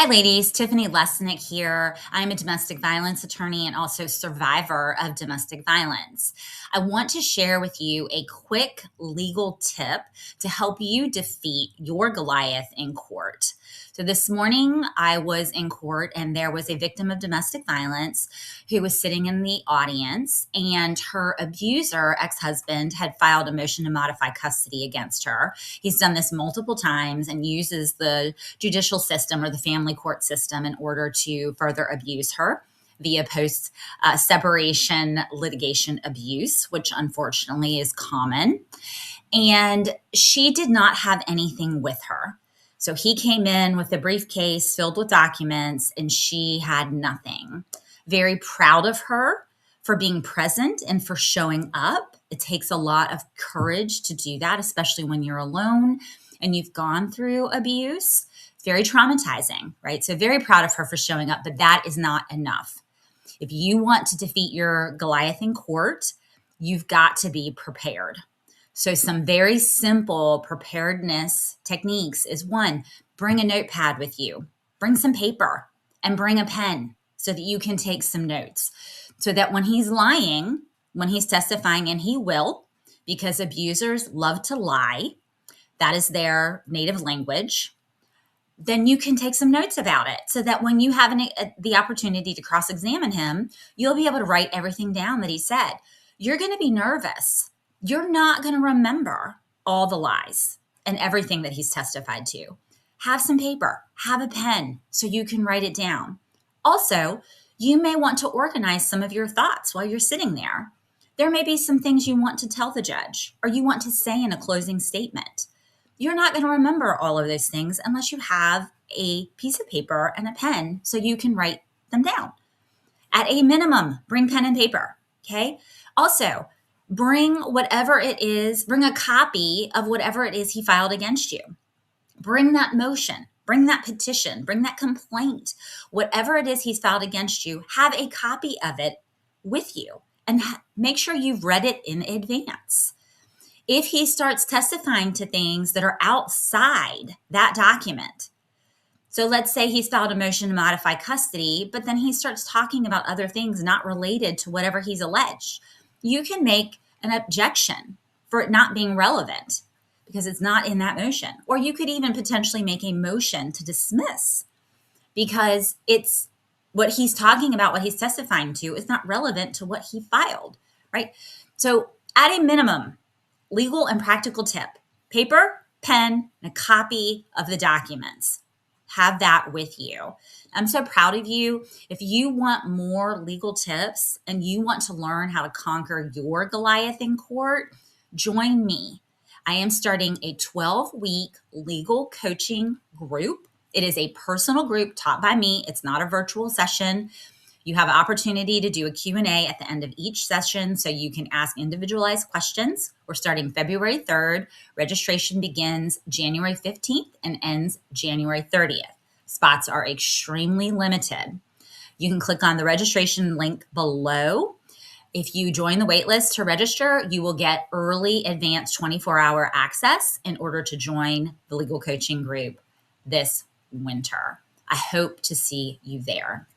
Hi, ladies. Tiffany Lesnik here. I'm a domestic violence attorney and also survivor of domestic violence. I want to share with you a quick legal tip to help you defeat your Goliath in court. So, this morning I was in court and there was a victim of domestic violence who was sitting in the audience, and her abuser, ex husband, had filed a motion to modify custody against her. He's done this multiple times and uses the judicial system or the family court system in order to further abuse her via post separation litigation abuse, which unfortunately is common. And she did not have anything with her. So he came in with a briefcase filled with documents and she had nothing. Very proud of her for being present and for showing up. It takes a lot of courage to do that, especially when you're alone and you've gone through abuse. Very traumatizing, right? So very proud of her for showing up, but that is not enough. If you want to defeat your Goliath in court, you've got to be prepared. So some very simple preparedness techniques is one, bring a notepad with you, bring some paper and bring a pen so that you can take some notes so that when he's lying, when he's testifying, and he will, because abusers love to lie, that is their native language, then you can take some notes about it so that when you have the opportunity to cross-examine him, you'll be able to write everything down that he said. You're going to be nervous. You're not going to remember all the lies and everything that he's testified to. Have some paper, have a pen so you can write it down. Also, you may want to organize some of your thoughts while you're sitting there. There may be some things you want to tell the judge or you want to say in a closing statement. You're not going to remember all of those things unless you have a piece of paper and a pen so you can write them down. At a minimum, bring pen and paper, okay? Also, bring whatever it is, bring a copy of whatever it is he filed against you. Bring that motion, bring that petition, bring that complaint. Whatever it is he's filed against you, have a copy of it with you and make sure you've read it in advance. If he starts testifying to things that are outside that document, so let's say he's filed a motion to modify custody, but then he starts talking about other things not related to whatever he's alleged, you can make an objection for it not being relevant because it's not in that motion. Or you could even potentially make a motion to dismiss because it's what he's talking about, what he's testifying to is not relevant to what he filed, right? So at a minimum, legal and practical tip, paper, pen, and a copy of the documents. Have that with you. I'm so proud of you. If you want more legal tips and you want to learn how to conquer your Goliath in court, join me. I am starting a 12-week legal coaching group. It is a personal group taught by me. It's not a virtual session. You have an opportunity to do a Q&A at the end of each session so you can ask individualized questions. We're starting February 3rd. Registration begins January 15th and ends January 30th. Spots are extremely limited. You can click on the registration link below. If you join the waitlist to register, you will get early advanced 24-hour access in order to join the legal coaching group this winter. I hope to see you there.